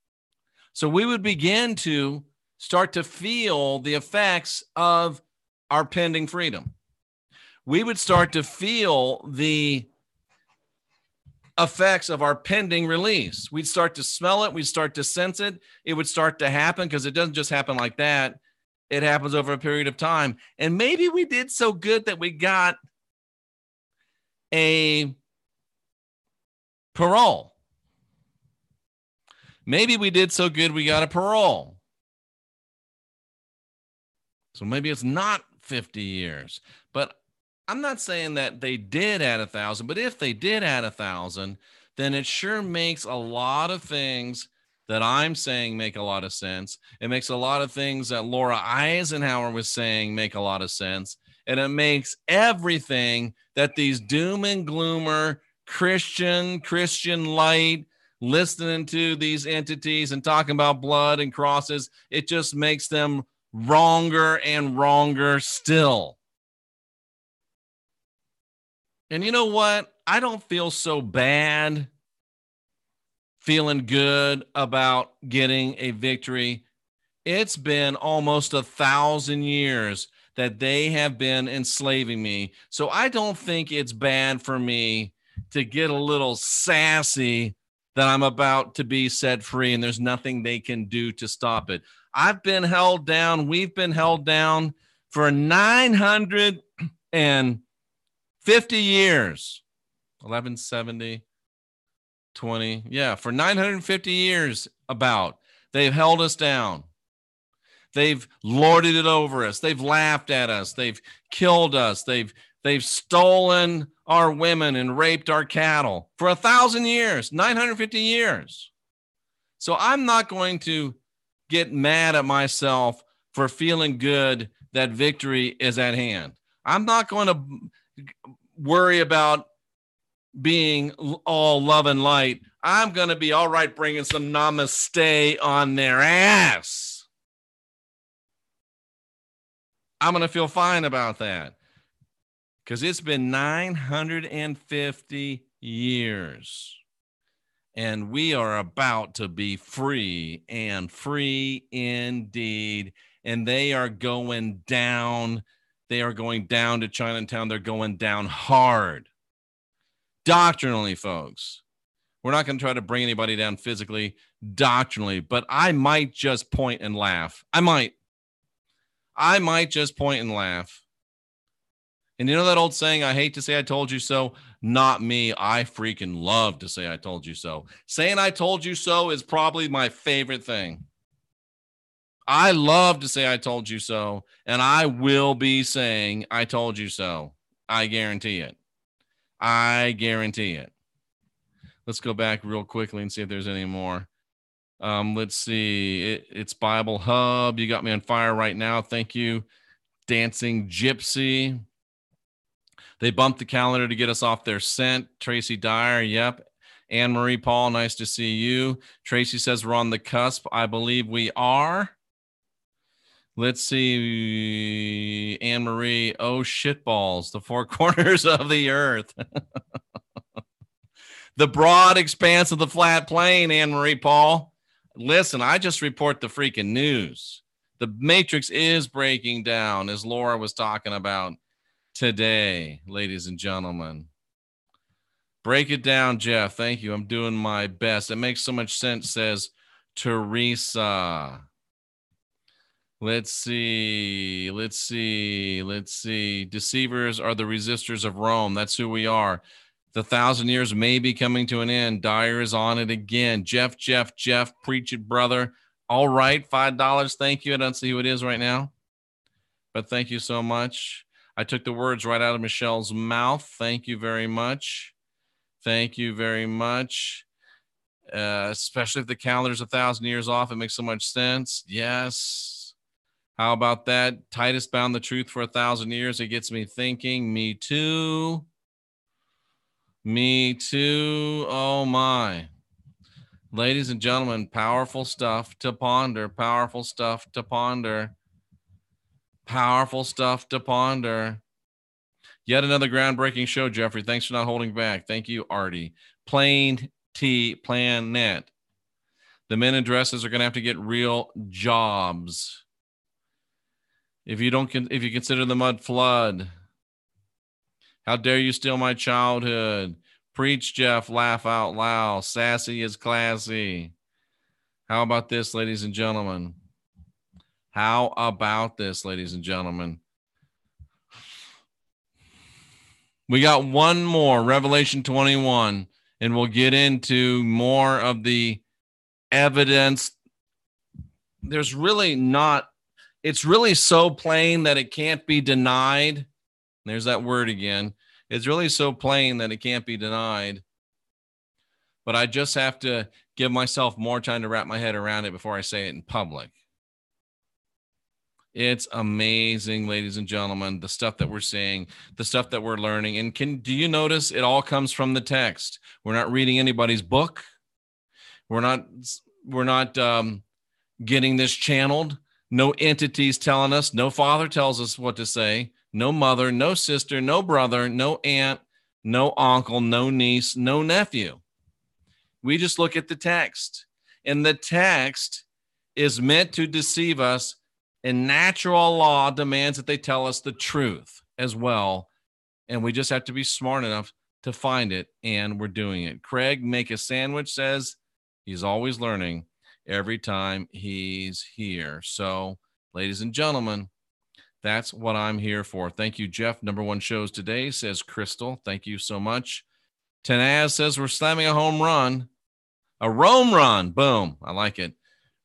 So we would begin to start to feel the effects of our pending freedom. We would start to feel the effects of our pending release. We'd start to smell it. We'd start to sense it. It would start to happen because it doesn't just happen like that. It happens over a period of time. And maybe we did so good that we got a parole. Maybe we did so good we got a parole. So maybe it's not 50 years. But I'm not saying that they did add 1,000, but if they did add 1,000, then it sure makes a lot of things that I'm saying make a lot of sense. It makes a lot of things that Laura Eisenhower was saying make a lot of sense. And it makes everything that these doom and gloomer Christian light, listening to these entities and talking about blood and crosses, it just makes them wronger and wronger still. And you know what? I don't feel so bad feeling good about getting a victory. It's been almost 1,000 years that they have been enslaving me. So I don't think it's bad for me to get a little sassy that I'm about to be set free and there's nothing they can do to stop it. I've been held down. We've been held down for 950 years. 1170, 20. Yeah, for 950 years about. They've held us down. They've lorded it over us. They've laughed at us. They've killed us. They've stolen our women and raped our cattle for 1,000 years, 950 years. So I'm not going to get mad at myself for feeling good that victory is at hand. I'm not going to worry about being all love and light. I'm going to be all right bringing some namaste on their ass. I'm going to feel fine about that because it's been 950 years. And we are about to be free and free indeed. And they are going down. They are going down to Chinatown. They're going down hard. Doctrinally, folks. We're not going to try to bring anybody down physically, doctrinally, but I might just point and laugh. I might just point and laugh. And you know that old saying, I hate to say I told you so? Not me. I freaking love to say I told you so. Saying I told you so is probably my favorite thing. I love to say I told you so, and I will be saying I told you so. I guarantee it. I guarantee it. Let's go back real quickly and see if there's any more. Let's see. It's Bible Hub. You got me on fire right now. Thank you, Dancing Gypsy. They bumped the calendar to get us off their scent. Tracy Dyer, yep. Anne-Marie Paul, nice to see you. Tracy says we're on the cusp. I believe we are. Let's see. Anne-Marie, oh, shitballs, the four corners of the earth. The broad expanse of the flat plain, Anne-Marie Paul. Listen, I just report the freaking news. The Matrix is breaking down, as Laura was talking about today, ladies and gentlemen. Break it down, Jeff. Thank you. I'm doing my best. It makes so much sense, says Teresa. Let's see. Deceivers are the resistors of Rome. That's who we are. The 1,000 years may be coming to an end. Dyer is on it again. Jeff, preach it, brother. All right, $5. Thank you. I don't see who it is right now, but thank you so much. I took the words right out of Michelle's mouth. Thank you very much. Thank you very much. Especially if the calendar's 1,000 years off, it makes so much sense. Yes. How about that? Titus bound the truth for 1,000 years. It gets me thinking. Me too. Me too. Oh my. Ladies and gentlemen, powerful stuff to ponder. Powerful stuff to ponder. Powerful stuff to ponder. Yet another groundbreaking show, Jeffrey. Thanks for not holding back. Thank you, Artie. Plain T Planet. The men in dresses are going to have to get real jobs. If you consider the mud flood, how dare you steal my childhood? Preach, Jeff. Laugh out loud. Sassy is classy. How about this, ladies and gentlemen? How about this, ladies and gentlemen? We got one more, Revelation 21, and we'll get into more of the evidence. There's really not, it's really so plain that it can't be denied. There's that word again. It's really so plain that it can't be denied. But I just have to give myself more time to wrap my head around it before I say it in public. It's amazing, ladies and gentlemen, the stuff that we're seeing, the stuff that we're learning. And do you notice it all comes from the text? We're not reading anybody's book. We're not getting this channeled. No entities telling us. No father tells us what to say. No mother, no sister, no brother, no aunt, no uncle, no niece, no nephew. We just look at the text. And the text is meant to deceive us. And natural law demands that they tell us the truth as well. And we just have to be smart enough to find it. And we're doing it. Craig, make a sandwich, says he's always learning every time he's here. So, ladies and gentlemen, that's what I'm here for. Thank you, Jeff. Number one shows today, says Crystal. Thank you so much. Tanaz says we're slamming a home run. A Rome run. Boom. I like it.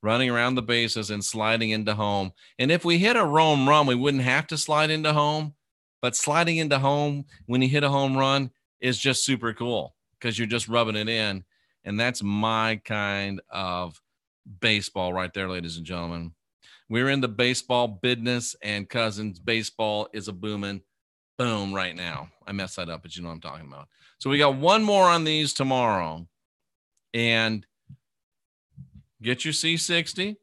Running around the bases and sliding into home. And if we hit a Rome run, we wouldn't have to slide into home. but sliding into home when you hit a home run is just super cool because you're just rubbing it in. And that's my kind of baseball right there, ladies and gentlemen. We're in the baseball business, and cousins, baseball is a booming boom right now. I messed that up, but you know what I'm talking about. So we got one more on these tomorrow. And get your C60.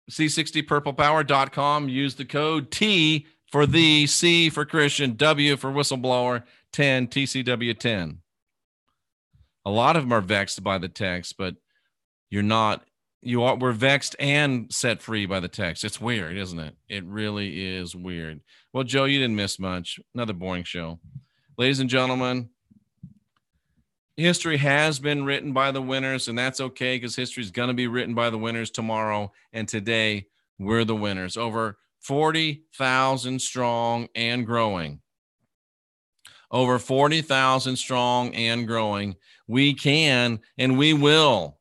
C60purplepower.com. Use the code T for the, C for Christian, W for Whistleblower, 10, TCW10. A lot of them are vexed by the text, but you're not. We're vexed and set free by the text. It's weird, isn't it? It really is weird. Well, Joe, you didn't miss much. Another boring show. Ladies and gentlemen, history has been written by the winners, and that's okay because history is going to be written by the winners tomorrow. And today, we're the winners. Over 40,000 strong and growing. Over 40,000 strong and growing. We can and we will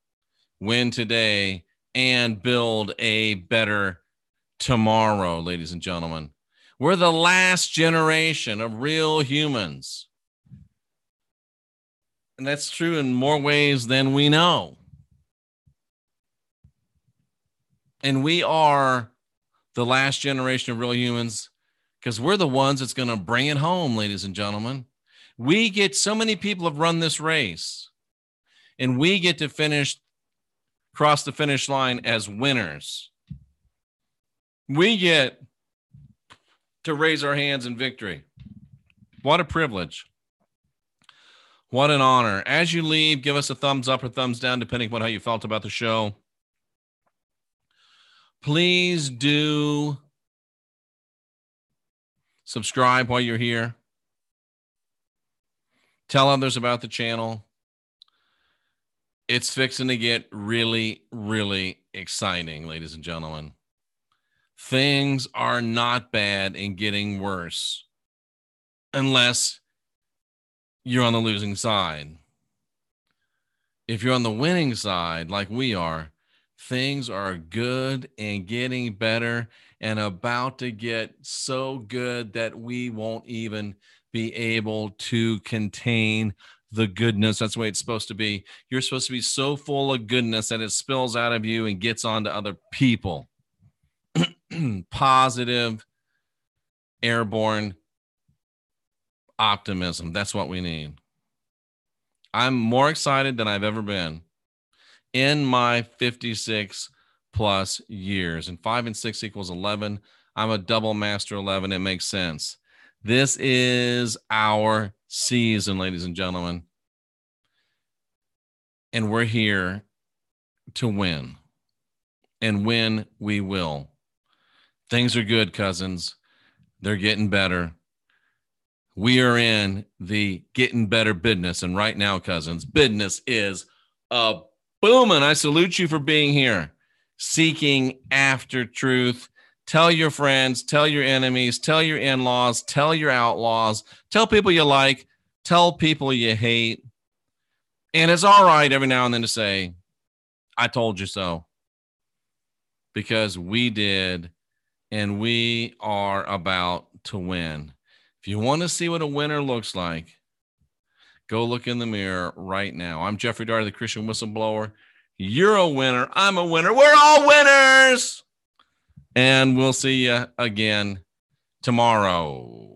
win today and build a better tomorrow, ladies and gentlemen. We're the last generation of real humans. And that's true in more ways than we know. And we are the last generation of real humans because we're the ones that's going to bring it home, ladies and gentlemen. We get, so many people have run this race, and we get to cross the finish line as winners. We get to raise our hands in victory. What a privilege. What an honor. As you leave, give us a thumbs up or thumbs down, depending on how you felt about the show. Please do subscribe while you're here. Tell others about the channel. It's fixing to get really, really exciting, ladies and gentlemen. Things are not bad and getting worse unless you're on the losing side. If you're on the winning side, like we are, things are good and getting better and about to get so good that we won't even be able to contain the goodness. That's the way it's supposed to be. You're supposed to be so full of goodness that it spills out of you and gets onto other people. Positive, airborne optimism. That's what we need. I'm more excited than I've ever been in my 56 plus years. And 5 and 6 equals 11. I'm a double master 11. It makes sense. This is our season, ladies and gentlemen. And we're here to win. And win we will. Things are good, cousins. They're getting better. We are in the getting better business. And right now, cousins, business is a booming. I salute you for being here, seeking after truth. Tell your friends, tell your enemies, tell your in-laws, tell your outlaws, tell people you like, tell people you hate. And it's all right every now and then to say, I told you so. Because we did, and we are about to win. If you want to see what a winner looks like, go look in the mirror right now. I'm Jeffrey Daugherty, the Christian Whistleblower. You're a winner. I'm a winner. We're all winners. And we'll see you again tomorrow.